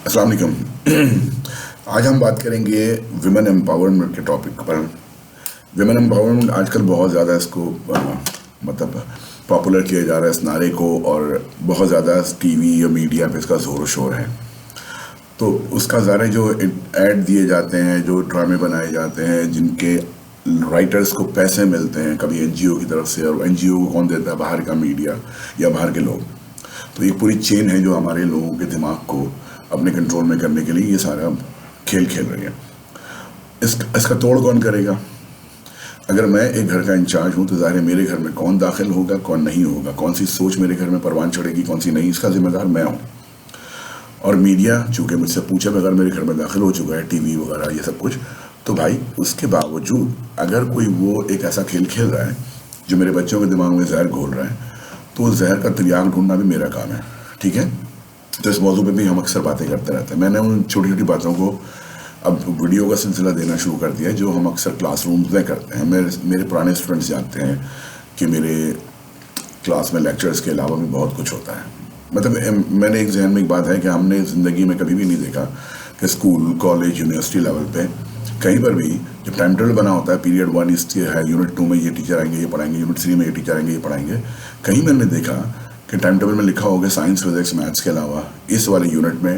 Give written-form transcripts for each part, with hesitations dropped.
السلام علیکم. آج ہم بات کریں گے ویمن امپاورمنٹ کے ٹاپک پر. ویمن امپاورمنٹ آج کل بہت زیادہ اس کو مطلب پاپولر کیا جا رہا ہے اس نعرے کو, اور بہت زیادہ ٹی وی یا میڈیا پہ اس کا زور و شور ہے. تو اس کا ظاہر جو ایڈ دیے جاتے ہیں, جو ڈرامے بنائے جاتے ہیں, جن کے رائٹرز کو پیسے ملتے ہیں کبھی این جی او کی طرف سے, اور این جی او کو کون دیتا ہے؟ باہر کا میڈیا یا باہر کے لوگ. تو یہ پوری چین ہے جو ہمارے لوگوں کے دماغ کو اپنے کنٹرول میں کرنے کے لیے یہ سارا کھیل کھیل رہی ہے. اس کا توڑ کون کرے گا؟ اگر میں ایک گھر کا انچارج ہوں تو ظاہر ہے میرے گھر میں کون داخل ہوگا, کون نہیں ہوگا, کون سی سوچ میرے گھر میں پروان چڑھے گی, کون سی نہیں, اس کا ذمہ دار میں ہوں. اور میڈیا چونکہ مجھ سے پوچھے بغیر میرے گھر میں داخل ہو چکا ہے, ٹی وی وغیرہ یہ سب کچھ, تو بھائی اس کے باوجود اگر کوئی وہ ایک ایسا کھیل کھیل رہا ہے جو میرے بچوں کے دماغ میں زہر گھول رہا ہے, تو زہر کا تریاق ڈھونڈنا بھی میرا کام ہے. ٹھیک ہے, تو اس موضوع پہ بھی ہم اکثر باتیں کرتے رہتے ہیں. میں نے ان چھوٹی چھوٹی باتوں کو اب ویڈیو کا سلسلہ دینا شروع کر دیا ہے جو ہم اکثر کلاس رومز میں کرتے ہیں. میرے پرانے اسٹوڈنٹس جانتے ہیں کہ میرے کلاس میں لیکچرز کے علاوہ بھی بہت کچھ ہوتا ہے. مطلب میں نے ایک ذہن میں ایک بات ہے کہ ہم نے زندگی میں کبھی بھی نہیں دیکھا کہ اسکول, کالج, یونیورسٹی لیول پہ کہیں پر بھی جب ٹائم ٹیبل بنا ہوتا ہے پیریڈ 1 اس ہے, یونٹ 2 میں یہ ٹیچر آئیں گے یہ پڑھائیں گے, یونٹ 3 میں یہ ٹیچر آئیں گے یہ پڑھائیں گے, کہیں میں نے دیکھا کہ ٹائم ٹیبل میں لکھا ہوگا سائنس, فزکس, میتھس کے علاوہ اس والے یونٹ میں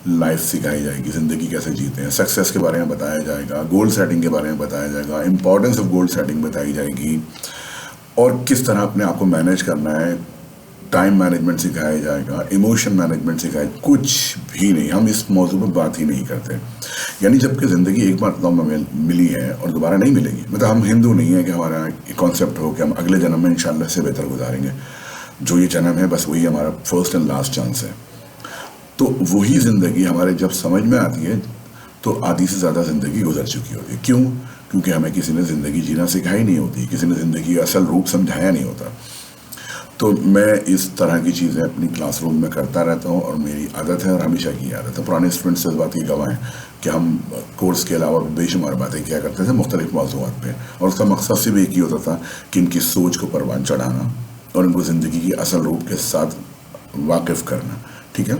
لائف سکھائی جائے گی, زندگی کیسے جیتے ہیں, سکسیس کے بارے میں بتایا جائے گا, گول سیٹنگ کے بارے میں بتایا جائے گا, امپورٹنس آف گول سیٹنگ بتائی جائے گی, اور کس طرح اپنے آپ کو مینیج کرنا ہے, ٹائم مینجمنٹ سکھایا جائے گا, ایموشن مینجمنٹ سکھایا. کچھ بھی نہیں, ہم اس موضوع پہ بات ہی نہیں کرتے. یعنی جب کہ زندگی ایک مرتبہ میں ملی ہے اور دوبارہ نہیں ملے گی. مطلب ہم ہندو نہیں ہیں کہ ہمارا کانسیپٹ ہو کہ ہم اگلے جنم میں انشاءاللہ سے بہتر گزاریں گے. جو یہ جنم ہے بس وہی ہمارا فرسٹ اینڈ لاسٹ چانس ہے. تو وہی زندگی ہمارے جب سمجھ میں آتی ہے تو آدھی سے زیادہ زندگی گزر چکی ہوتی ہے. کیوں؟ کیونکہ ہمیں کسی نے زندگی جینا سکھائی نہیں ہوتی, کسی نے زندگی کا اصل روپ سمجھایا نہیں ہوتا. تو میں اس طرح کی چیزیں اپنی کلاس روم میں کرتا رہتا ہوں, اور میری عادت ہے اور ہمیشہ کی عادت ہے. پرانے اسٹوڈنٹس اس بات کی گواہ ہیں کہ ہم کورس کے علاوہ بے شمار باتیں کیا کرتے تھے مختلف موضوعات پہ, اور اس کا مقصد صرف ایک ہی ہوتا تھا کہ ان کی سوچ کو پروان چڑھانا اور ان کو زندگی کی اصل روپ کے ساتھ واقف کرنا. ٹھیک ہے,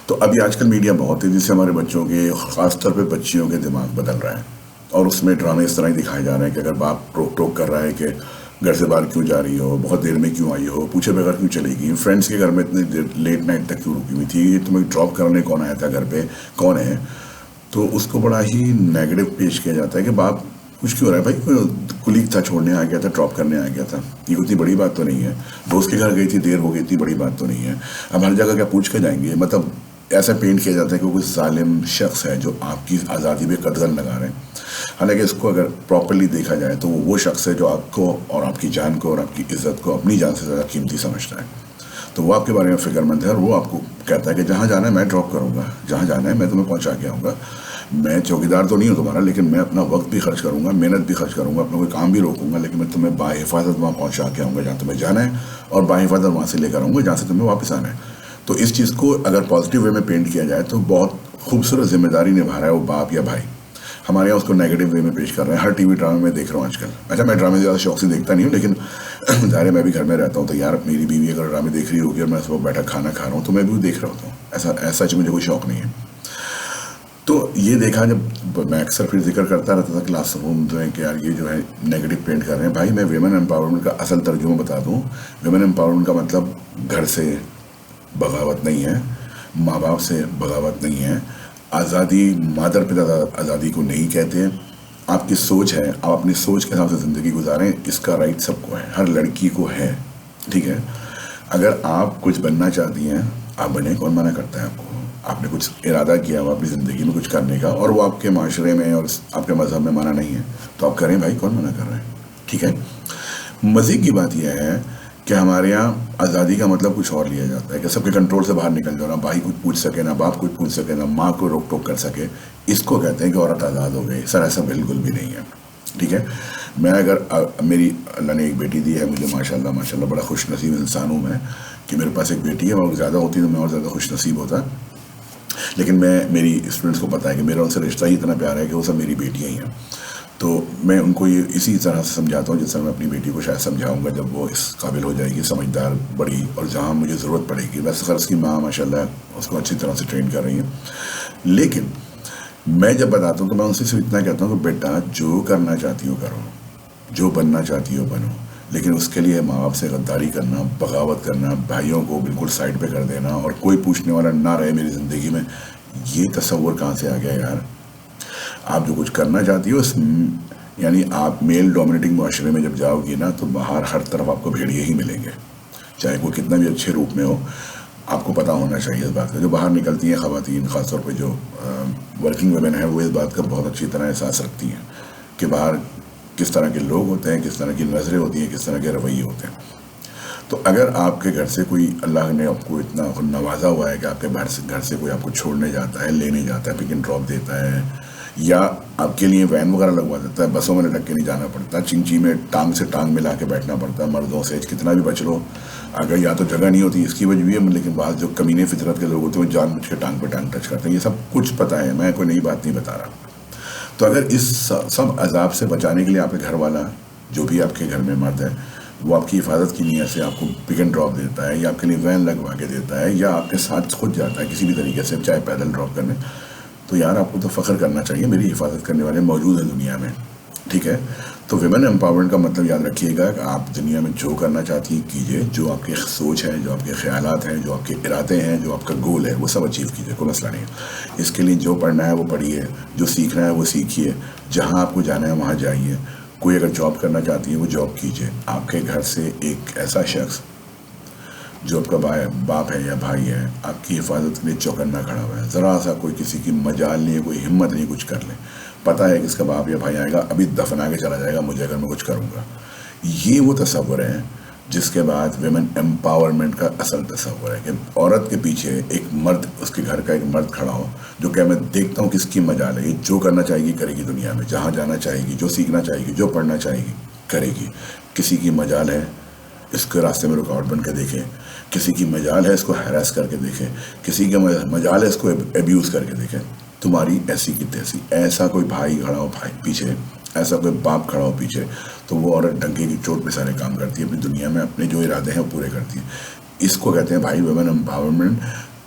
تو ابھی آج کل میڈیا بہت تیزی سے ہمارے بچوں کے, خاص طور پہ بچیوں کے دماغ بدل رہا ہے, اور اس میں ڈرامے اس طرح ہی دکھائے جا رہے ہیں کہ اگر باپ روک ٹوک کر رہا ہے کہ گھر سے باہر کیوں جا رہی ہو, بہت دیر میں کیوں آئی ہو, پوچھے بغیر کیوں چلے گئی, فرینڈس کے گھر میں اتنے دیر لیٹ نائٹ تک کیوں رکی ہوئی تھی, تمہیں ڈراپ کرنے کون آیا تھا گھر پہ, کون ہے. تو اس کو بڑا ہی نیگیٹو پیش کیا جاتا ہے کہ باپ کچھ کیوں رہا ہے, بھائی کوئی کلیگ تھا چھوڑنے آ گیا تھا, ڈراپ کرنے آ گیا تھا, یہ اتنی بڑی بات تو نہیں ہے. دوست کے گھر گئی تھی, دیر ہو گئی, اتنی بڑی بات تو نہیں ہے. اب ہر جگہ کیا پوچھ کے جائیں گے. مطلب ایسا پینٹ کیا جاتا ہے کہ کوئی ظالم شخص ہے جو آپ کی آزادی پہ قدغن لگا رہے ہیں. حالانکہ اس کو اگر پراپرلی دیکھا جائے تو وہ شخص ہے جو آپ کو اور آپ کی جان کو اور آپ کی عزت کو اپنی جان سے زیادہ قیمتی سمجھتا ہے. تو وہ آپ کے بارے میں فکر مند ہے, اور وہ آپ کو کہتا ہے کہ جہاں جانا ہے میں ڈراپ کروں گا, جہاں جانا ہے میں تمہیں پہنچا کے آؤں گا. میں چوکیدار تو نہیں ہوں تمہارا, لیکن میں اپنا وقت بھی خرچ کروں گا, محنت بھی خرچ کروں گا, اپنا کوئی کام بھی روکوں گا, لیکن میں تمہیں باحفاظت وہاں پہنچا کے آؤں گا جہاں تمہیں جانا ہے, اور باحفاظت وہاں سے لے کر آؤں گا جہاں سے تمہیں واپس آنا ہے. تو اس چیز کو اگر پازیٹیو وے میں پینٹ کیا جائے تو بہت خوبصورت ذمہ داری نبھا رہا ہے وہ باپ یا بھائی. ہمارے یہاں اس کو نیگیٹو وے میں پیش کر رہے ہیں. ہر ٹی وی ڈرامے میں دیکھ رہا ہوں آج کل. اچھا, میں ڈرامے زیادہ شوق سے دیکھتا نہیں ہوں, لیکن ظاہر ہے میں بھی گھر میں رہتا ہوں, تو یار میری بیوی اگر ڈرامے دیکھ رہی ہوگی اور میں اس وقت بیٹھا کھانا کھا رہا ہوں تو میں بھی دیکھ رہا ہوتا ہوں. ایسا مجھے کوئی شوق نہیں ہے. تو یہ دیکھا جب میں اکثر پھر ذکر کرتا رہتا تھا کلاس روم جو ہے کہ یار یہ جو ہے نیگیٹو پینٹ کر رہے ہیں. بھائی میں ویمن امپاورمنٹ کا اصل ترجمہ بتا دوں. ویمن امپاورمنٹ کا مطلب گھر سے بغاوت نہیں ہے, ماں باپ سے بغاوت نہیں ہے, آزادی مادر پتا آزادی کو نہیں کہتے. آپ کی سوچ ہے, آپ اپنی سوچ کے حساب سے زندگی گزاریں, اس کا رائٹ سب کو ہے, ہر لڑکی کو ہے. ٹھیک ہے, اگر آپ کچھ بننا چاہتی ہیں آپ بنیں, کون منع کرتا ہے آپ کو. آپ نے کچھ ارادہ کیا ہوا اپنی زندگی میں کچھ کرنے کا, اور وہ آپ کے معاشرے میں اور آپ کے مذہب میں منع نہیں ہے, تو آپ کریں بھائی, کون منع کر رہے ہیں. ٹھیک ہے, مزے کی بات یہ ہے کہ ہمارے یہاں آزادی کا مطلب کچھ اور لیا جاتا ہے کہ سب کے کنٹرول سے باہر نکل جانا, بھائی کچھ پوچھ سکے, نہ باپ کچھ پوچھ سکے, نہ ماں کو روک ٹوک کر سکے. اس کو کہتے ہیں کہ عورت آزاد ہو گئی. سر ایسا بالکل بھی نہیں ہے. ٹھیک ہے, میں اگر میری اللہ نے ایک بیٹی دی ہے مجھے, ماشاءاللہ بڑا خوش نصیب انسان ہوں میں کہ میرے پاس ایک بیٹی ہے. اور زیادہ ہوتی تو میں اور زیادہ خوش نصیب ہوتا, لیکن میری اسٹوڈنٹس کو پتہ ہے کہ میرا ان سے رشتہ ہی اتنا پیارا ہے کہ وہ سب میری بیٹیاں ہی ہیں. تو میں ان کو یہ اسی طرح سے سمجھاتا ہوں جس طرح میں اپنی بیٹی کو شاید سمجھاؤں گا جب وہ اس قابل ہو جائے گی، سمجھدار بڑی، اور جہاں مجھے ضرورت پڑے گی. ویسے خیر اس کی ماں ماشاء اللہ اس کو اچھی طرح سے ٹرین کر رہی ہیں، لیکن میں جب بتاتا ہوں تو میں ان سے صرف اتنا کہتا ہوں کہ بیٹا جو کرنا چاہتی ہو کرو، جو بننا چاہتی ہو بنو، لیکن اس کے لیے ماں باپ سے غداری کرنا، بغاوت کرنا، بھائیوں کو بالکل سائڈ پہ کر دینا اور کوئی پوچھنے والا نہ رہے میری زندگی میں، یہ تصور کہاں سے آ گیا یار؟ آپ جو کچھ کرنا چاہتی ہو یعنی آپ میل ڈومینیٹنگ معاشرے میں جب جاؤ گی نا تو باہر ہر طرف آپ کو بھیڑیے ہی ملیں گے، چاہے کوئی کتنا بھی اچھے روپ میں ہو. آپ کو پتہ ہونا چاہیے اس بات کا. جو باہر نکلتی ہیں خواتین، خاص طور پہ جو ورکنگ ویمن ہیں، وہ اس بات کا بہت اچھی طرح احساس رکھتی ہیں کہ باہر کس طرح کے لوگ ہوتے ہیں، کس طرح کی نظریں ہوتی ہیں، کس طرح کے رویے ہوتے ہیں. تو اگر آپ کے گھر سے کوئی، اللہ نے آپ کو اتنا نوازا ہوا ہے کہ آپ کے گھر سے کوئی آپ کو چھوڑنے جاتا ہے، لینے جاتا ہے، پک اینڈ ڈراپ دیتا ہے، یا آپ کے لیے وین وغیرہ لگوا دیتا ہے، بسوں میں لٹک کے نہیں جانا پڑتا، چنچی میں ٹانگ سے ٹانگ ملا کے بیٹھنا پڑتا ہے، مردوں سے کتنا بھی بچ لو، اگر یا تو جگہ نہیں ہوتی اس کی وجہ بھی ہے، لیکن بعض جو کمینے فطرت کے لوگ ہوتے ہیں وہ جان بوجھ کے ٹانگ پہ ٹانگ ٹچ کرتے ہیں. یہ سب کچھ پتہ ہے، میں کوئی نئی بات نہیں بتا رہا. تو اگر اس سب عذاب سے بچانے کے لیے آپ کے گھر والا جو بھی آپ کے گھر میں مرد ہے وہ آپ کی حفاظت کی نیت سے آپ کو پک اینڈ ڈراپ دیتا ہے، یا آپ کے لیے وین لگوا کے دیتا ہے، یا آپ کے ساتھ خود جاتا ہے کسی بھی طریقے سے، چاہے پیدل ڈراپ کرنے، تو یار آپ کو تو فخر کرنا چاہیے، میری حفاظت کرنے والے موجود ہیں دنیا میں. ٹھیک ہے؟ تو ویمن امپاورمنٹ کا مطلب یاد رکھیے گا کہ آپ دنیا میں جو کرنا چاہتی ہیں کیجیے، جو آپ کی سوچ ہے، جو آپ کے خیالات ہیں، جو آپ کے ارادے ہیں، جو آپ کا گول ہے، وہ سب اچیو کیجیے، کوئی مسئلہ نہیں ہے. اس کے لیے جو پڑھنا ہے وہ پڑھیے، جو سیکھنا ہے وہ سیکھیے، جہاں آپ کو جانا ہے وہاں جائیے. کوئی اگر جاب کرنا چاہتی ہے وہ جاب کیجیے. آپ کے گھر سے ایک ایسا شخص جو آپ کا باپ ہے یا بھائی ہے آپ کی حفاظت کے لیے چوکنا کھڑا ہوا ہے، ذرا سا کوئی کسی کی مجال نہیں ہے، کوئی ہمت نہیں کچھ کر لے، پتہ ہے کہ اس کا باپ یا بھائی آئے گا ابھی دفنا کے چلا جائے گا مجھے اگر میں کچھ کروں گا. یہ وہ تصور ہے جس کے بعد ویمن امپاورمنٹ کا اصل تصور ہے کہ عورت کے پیچھے ایک مرد، اس کے گھر کا ایک مرد کھڑا ہو جو کہ میں دیکھتا ہوں کس کی مجال ہے، یہ جو کرنا چاہے گی کرے گی دنیا میں، جہاں جانا چاہے گی، جو سیکھنا چاہے گی، جو پڑھنا چاہے گی کرے گی. کسی کی مجال ہے اس کے راستے میں رکاوٹ بن کے دیکھیں، کسی کی مجال ہے اس کو ہیراس کر کے دیکھیں، کسی کا مجال ہے اس کو ایبیوز کر کے دیکھیں. تمہاری ایسی کی تیسی، ایسا کوئی بھائی کھڑا ہو بھائی پیچھے، ایسا کوئی باپ کھڑا ہو پیچھے، تو وہ عورت ڈنکے کی چوٹ پہ سارے کام کرتی ہے، اپنی دنیا میں اپنے جو ارادے ہیں وہ پورے کرتی ہے. اس کو کہتے ہیں بھائی ویمن امپاورمنٹ.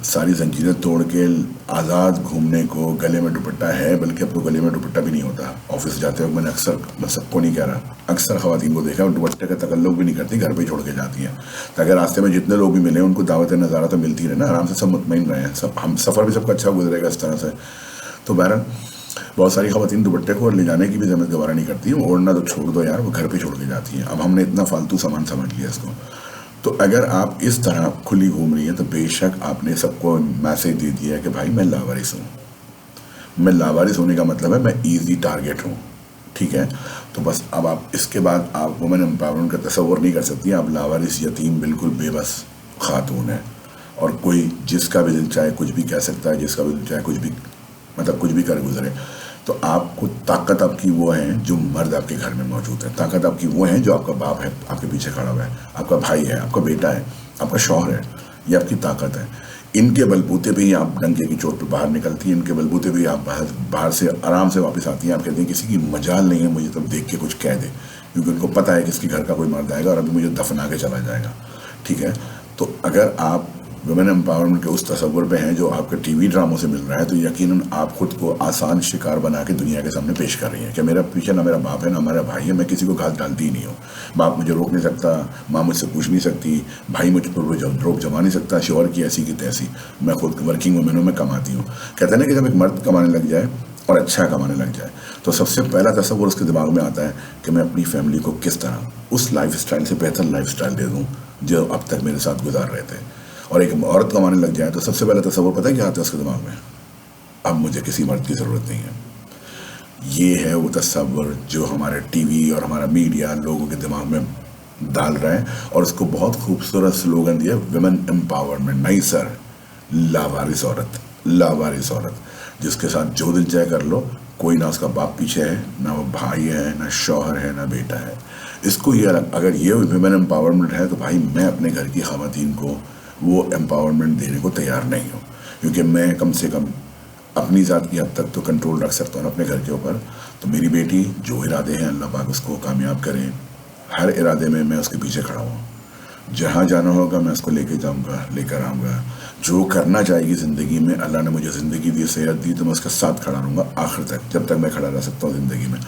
ساری زنجیریں توڑ کے آزاد گھومنے کو، گلے میں دوپٹہ ہے، بلکہ اب تو گلے میں دوپٹہ بھی نہیں ہوتا. آفس جاتے وقت میں سب کو نہیں کہہ رہا، اکثر خواتین کو دیکھا دوپٹے کا تکلف بھی نہیں کرتی، گھر پہ چھوڑ کے جاتی ہیں تاکہ راستے میں جتنے لوگ بھی ملیں ان کو دعوت نظارہ تو ملتی رہے نا، آرام سے سب مطمئن رہے ہیں، ہم سفر بھی سب کا اچھا گزرے گا اس طرح سے. تو بہرحال بہت ساری خواتین دوپٹے کو لے جانے کی بھی زحمت گوارا نہیں کرتی ہیں، اوڑھنا تو چھوڑ دو یار، وہ گھر پہ چھوڑ کے جاتی ہیں. اب ہم نے اتنا فالتو سامان سمجھ لیا اس کو. تو اگر آپ اس طرح کھلی گھوم رہی ہیں تو بے شک آپ نے سب کو میسج دے دیا ہے کہ بھائی میں لاوارث ہوں. میں لاوارث ہونے کا مطلب ہے میں ایزی ٹارگیٹ ہوں. ٹھیک ہے؟ تو بس اب آپ اس کے بعد آپ وومن امپاورمنٹ کا تصور نہیں کر سکتی. آپ لاوارث یتیم بالکل بے بس خاتون ہیں، اور کوئی جس کا بھی دل چاہے کچھ بھی کہہ سکتا ہے، جس کا بھی دل چاہے کچھ بھی کر گزرے. تو آپ کو طاقت آپ کی وہ ہیں جو مرد آپ کے گھر میں موجود ہے، طاقت آپ کی وہ ہیں جو آپ کا باپ ہے آپ کے پیچھے کھڑا ہوا ہے، آپ کا بھائی ہے، آپ کا بیٹا ہے، آپ کا شوہر ہے. یہ آپ کی طاقت ہے. ان کے بلبوتے پہ ہی آپ ڈنکے کی چوٹ پہ باہر نکلتی ہیں، ان کے بلبوتے پہ ہی آپ باہر سے آرام سے واپس آتی ہیں. آپ کہتے ہیں کسی کی مجال نہیں ہے مجھے تب دیکھ کے کچھ کہہ دے، کیونکہ ان کو پتہ ہے کہ اس کے گھر کا کوئی مرد آئے گا اور ابھی مجھے دفنا کے چلا جائے گا. ٹھیک ہے؟ تو اگر آپ ویمن امپاورمنٹ کے اس تصور پہ ہیں جو آپ کے ٹی وی ڈراموں سے مل رہا ہے، تو یقیناً آپ خود کو آسان شکار بنا کے دنیا کے سامنے پیش کر رہی ہیں کہ میرا پیچھے نہ میرا باپ ہے نہ میرا بھائی ہے، میں کسی کو گھاس ڈالتی ہی نہیں ہوں. باپ مجھے روک نہیں سکتا، ماں مجھ سے پوچھ نہیں سکتی، بھائی مجھ پر روک جما نہیں سکتا، شوہر کی ایسی کی تیسی، میں خود ورکنگ وومنوں میں کماتی ہوں. کہتے ہیں نا کہ جب ایک مرد کمانے لگ جائے اور اچھا کمانے لگ جائے تو سب سے پہلا تصور اس کے دماغ میں آتا ہے کہ میں اپنی فیملی کو کس طرح اس لائف اسٹائل سے بہتر لائف اسٹائل دے دوں جو اب تک میرے ساتھ گزار رہے تھے. اور ایک عورت کمانے لگ جائے تو سب سے پہلا تصور پتہ ہے کیا آتا ہے اس کے دماغ میں؟ اب مجھے کسی مرد کی ضرورت نہیں ہے. یہ ہے وہ تصور جو ہمارے ٹی وی اور ہمارا میڈیا لوگوں کے دماغ میں ڈال رہا ہے، اور اس کو بہت خوبصورت سلوگن دیا ویمن امپاورمنٹ. نہیں سر، لاوارث عورت، لاوارث عورت جس کے ساتھ جو دل چاہے کر لو، کوئی نہ اس کا باپ پیچھے ہے، نہ وہ بھائی ہے، نہ شوہر ہے، نہ بیٹا ہے. اس کو یہ اگر یہ ویمن امپاورمنٹ ہے تو بھائی میں اپنے گھر کی خواتین کو وہ امپاورمنٹ دینے کو تیار نہیں ہوں، کیونکہ میں کم سے کم اپنی ذات کی حد تک تو کنٹرول رکھ سکتا ہوں اپنے گھر کے اوپر. تو میری بیٹی جو ارادے ہیں اللہ پاک اس کو کامیاب کرے. ہر ارادے میں اس کے پیچھے کھڑا ہوں. جہاں جانا ہوگا میں اس کو لے کے جاؤں گا, لے کر آؤں گا. جو کرنا چاہے گی زندگی میں, اللہ نے مجھے زندگی دی, صحت دی, تو میں اس کے ساتھ کھڑا رہوں گا آخر تک, جب تک میں کھڑا رہ سکتا ہوں زندگی میں.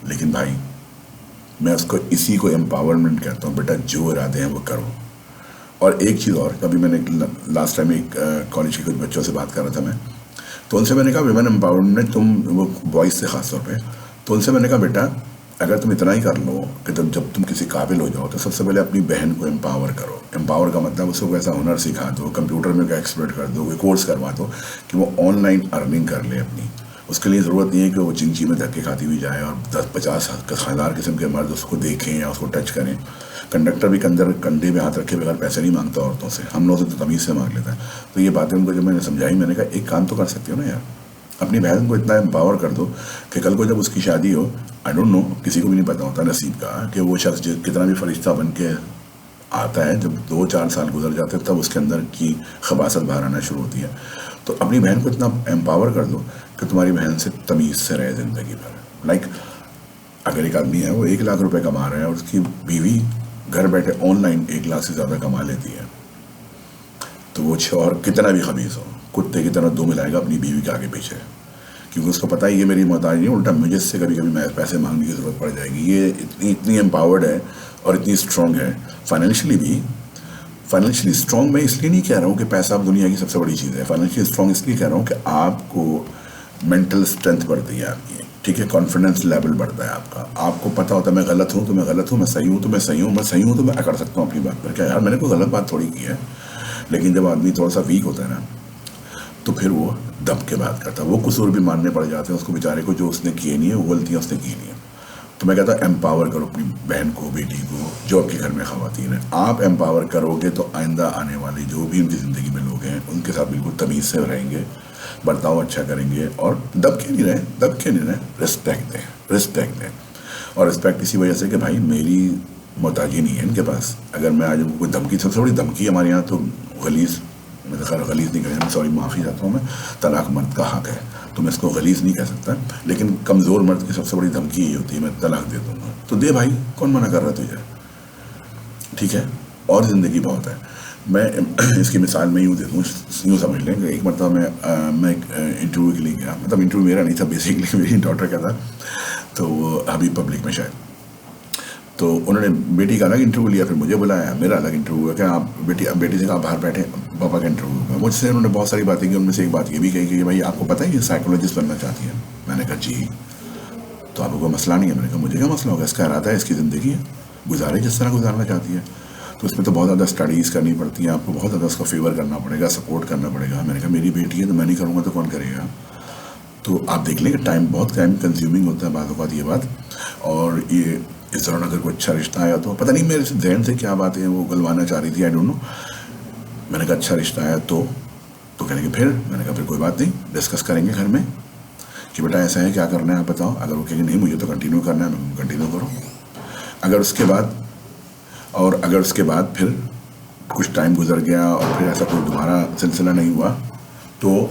لیکن بھائی میں اس کو اسی کو امپاورمنٹ کہتا ہوں, بیٹا جو ارادے ہیں وہ کرو. اور ایک چیز اور, ابھی میں نے لاسٹ ٹائم ایک کالج کے کچھ بچوں سے بات کر رہا تھا میں, تو ان سے میں نے کہا ویمن امپاورمنٹ, تم وہ بوائز سے خاص طور پہ, تو ان سے میں نے کہا بیٹا اگر تم اتنا ہی کر لو کہ جب تم کسی قابل ہو جاؤ تو سب سے پہلے اپنی بہن کو امپاور کرو. امپاور کا مطلب اس کو ایسا ہنر سکھا دو, کمپیوٹر میں کا ایکسپرٹ کر دو, کوئی کورس کروا دو کہ وہ آن لائن ارننگ کر لے اپنی. اس کے لیے ضرورت نہیں ہے کہ وہ چنچی میں دھکے کھاتی ہوئی جائے اور 10-50 قسم کے مرد اس کو دیکھیں یا اس کو ٹچ کریں. کنڈکٹر بھی کندھے میں ہاتھ رکھے بغیر پیسے نہیں مانگتا عورتوں سے, ہم لوگوں سے تو تمیز سے مانگ لیتا ہے. تو یہ باتیں ان کو جب میں نے سمجھائی, میں نے کہا ایک کام تو کر سکتے ہو نا یار, اپنی بہن کو اتنا امپاور کر دو کہ کل کو جب اس کی شادی ہو, آئی ڈونٹ نو, کسی کو بھی نہیں پتا ہوتا نصیب کا کہ وہ شخص کتنا بھی فرشتہ بن کے آتا ہے, جب 2-4 سال گزر جاتے ہیں تب اس کے اندر کی خباثت باہر آنا شروع ہوتی ہے. تو اپنی بہن کو اتنا امپاور کر دو کہ تمہاری بہن سے تمیز سے رہے زندگی بھر. لائک اگر ایک آدمی ہے وہ 1 لاکھ روپے کما رہا ہے اور اس کی بیوی گھر بیٹھے آن لائن 1 لاکھ سے زیادہ کما لیتی ہے, تو وہ شوہر کتنا بھی خبیث ہو, کتے کی طرح دو ملائے گا اپنی بیوی کے آگے پیچھے, کیونکہ اس کو پتہ ہے یہ میری محتاج نہیں, الٹا مجھے اس سے کبھی کبھی میں پیسے مانگنے کی ضرورت پڑ جائے گی. یہ اتنی امپاورڈ ہے اور اتنی اسٹرانگ ہے فائنینشلی بھی. فائنینشلی اسٹرانگ میں اس لیے نہیں کہہ رہا ہوں کہ پیسہ اب دنیا کی سب سے بڑی چیز ہے. فائنینشلی اسٹرانگ اس لیے کہہ رہا ہوں کہ آپ کو مینٹل اسٹرینتھ بڑھتی ہے آپ کی, ٹھیک ہے, کانفیڈنس لیول بڑھتا ہے آپ کا. آپ کو پتہ ہوتا ہے میں غلط ہوں تو میں غلط ہوں, میں صحیح ہوں تو میں صحیح ہوں, میں صحیح ہوں تو میں کر سکتا ہوں اپنی بات پر, کیا یار میں نے کوئی غلط بات تھوڑی کی ہے. لیکن جب آدمی تھوڑا سا ویک ہوتا ہے نا تو پھر وہ دب کے بات کرتا ہے, وہ قصور بھی ماننے پڑ جاتے ہیں اس کو بیچارے کو جو اس نے کیے نہیں ہے, وہ غلطیاں اس نے کی نہیں ہیں. تو میں کہتا ہوں امپاور کرو اپنی بہن کو, بیٹی کو, جو آپ کے گھر میں خواتین ہیں. آپ امپاور کرو گے تو آئندہ آنے والے جو بھی ان کی زندگی میں لوگ ہیں ان کے ساتھ بالکل تمیز سے رہیں گے, برتاؤ اچھا کریں گے, اور دب کے نہیں رہیں, رسپیکٹ دیں. اور رسپیکٹ اسی وجہ سے کہ بھائی میری محتاجی نہیں ہے ان کے پاس. اگر میں آج کوئی دھمکی, سب سے بڑی دھمکی ہمارے یہاں تو غلیظ, میں خیر غلیظ نہیں کہہ, سوری معافی چاہتا ہوں میں, طلاق مرد کا حق ہے تو میں اس کو غلیظ نہیں کہہ سکتا, لیکن کمزور مرد کی سب سے بڑی دھمکی یہ ہوتی ہے میں طلاق دے دوں گا. تو دے بھائی, کون منع کر رہا تجھے, ٹھیک ہے. اور زندگی بہت ہے. میں اس کی مثال میں یوں دے دوں, یوں سمجھ لیں کہ ایک مرتبہ میں ایک انٹرویو کے لیے گیا, مطلب انٹرویو میرا نہیں تھا, بیسکلی میری ڈاٹر کا تھا, تو وہ ابھی پبلک میں شاید, تو انہوں نے بیٹی کا الگ انٹرویو لیا, پھر مجھے بلایا, میرا الگ انٹرویو ہوا کہ آپ بیٹی سے کہا باہر بیٹھے, پاپا کا انٹرویو ہوا. مجھ سے انہوں نے بہت ساری باتیں کی, ان میں سے ایک بات یہ بھی کہی کہ بھائی آپ کو پتہ ہے یہ سائیکولوجسٹ بننا چاہتی ہے. میں نے کہا جی. تو آپ کو کوئی مسئلہ نہیں ہے. میں نے کہا مجھے کیا مسئلہ ہوگا, اس کا ارادہ ہے, اس کی زندگی ہے, گزارے جس طرح گزارنا چاہتی ہے. تو اس میں تو بہت زیادہ اسٹڈیز کرنی پڑتی ہیں, آپ کو بہت زیادہ اس کو فیور کرنا پڑے گا, سپورٹ کرنا پڑے گا. میں نے کہا میری بیٹی ہے تو میں نہیں کروں گا تو کون کرے گا. تو آپ دیکھ لیں کہ ٹائم بہت ٹائم کنزیومنگ ہوتا ہے بعض اوقات یہ بات. اور یہ اس طرح اگر کوئی اچھا رشتہ آیا تو پتہ نہیں میرے ذہن سے کیا باتیں وہ گلوانا چاہ رہی تھی, آئی ڈونٹ نو. میں نے کہا اچھا رشتہ آیا تو کہنے کہ پھر, میں نے کہا پھر کوئی بات نہیں, ڈسکس کریں گے گھر میں کہ بیٹا ایسا ہے کیا کرنا ہے آپ بتاؤ. اگر وہ کہیں گے نہیں مجھے تو کنٹینیو کرنا ہے, میں کنٹینیو کروں. اگر اس کے بعد پھر کچھ ٹائم گزر گیا اور پھر ایسا کوئی دوبارہ سلسلہ نہیں ہوا تو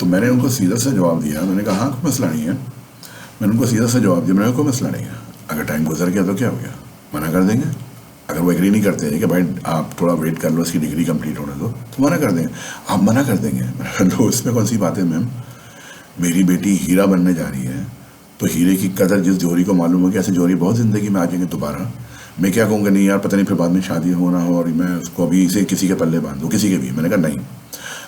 میں نے ان کو سیدھا سے جواب دیا. میں نے کہا ہاں کوئی مسئلہ نہیں ہے. میں نے ان کو سیدھا سے جواب دیا, میں نے کہا کوئی مسئلہ نہیں ہے, اگر ٹائم گزر گیا تو کیا ہو گیا, منع کر دیں گے. اگر وہ ایگری نہیں کرتے ہیں کہ بھائی آپ تھوڑا ویٹ کر لو, اس کی ڈگری کمپلیٹ ہونے دو, تو منع کر دیں گے. آپ منع کر دیں گے تو اس میں کون سی بات ہے میم. میری بیٹی ہیرا بننے جا رہی ہے تو ہیرے کی قدر جس جوہری کو معلوم ہوگی, ایسے جوہری بہت زندگی میں آ جائیں گے دوبارہ. میں کیا کہوں گا نہیں یار پتہ نہیں پھر بعد میں شادی ہونا ہو اور میں اس کو ابھی اسے کسی کے پلے باندھ دوں, کسی کے بھی. میں نے کہا نہیں,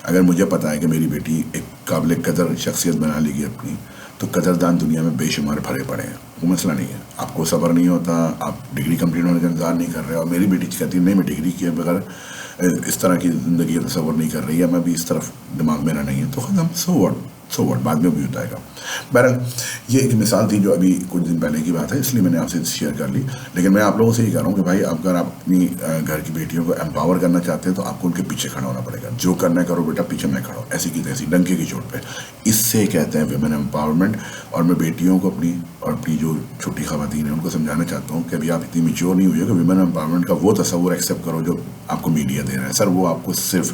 اگر مجھے پتا ہے کہ میری بیٹی ایک قابل قدر شخصیت بنا لے گی اپنی, تو قدردان دنیا میں بے شمار بھرے پڑے ہیں, وہ مسئلہ نہیں ہے. آپ کو صبر نہیں ہوتا, آپ ڈگری کمپلیٹ ہونے کا انتظار نہیں کر رہے. اور میری بیٹی کہتی ہے نہیں میں ڈگری کیے بغیر اس طرح کی زندگی کا تصور نہیں کر رہی ہے, میں بھی اس طرف دماغ میرا نہیں ہے, تو ختم, سو واٹ بعد میں بھی ہو جائے گا. بہرحال یہ ایک مثال تھی جو ابھی کچھ دن پہلے کی بات ہے, اس لیے میں نے آپ سے شیئر کر لی. لیکن میں آپ لوگوں سے یہ کہہ رہا ہوں کہ بھائی اگر آپ اپنی گھر کی بیٹیوں کو امپاور کرنا چاہتے ہیں تو آپ کو ان کے پیچھے کھڑا ہونا پڑے گا. جو کرنا ہے کرو بیٹا, پیچھے میں کھڑا ہوں, ایسی کی تیسی ڈنکے کی چوٹ پہ. اس سے کہتے ہیں ویمن امپاورمنٹ. اور میں بیٹیوں کو اپنی جو چھوٹی خواتین ہیں ان کو سمجھانا چاہتا ہوں کہ ابھی آپ اتنی میچور نہیں ہوئی کہ ویمن امپاورمنٹ کا وہ تصور ایکسیپٹ کرو جو آپ کو میڈیا دے رہا ہے. سر وہ آپ کو صرف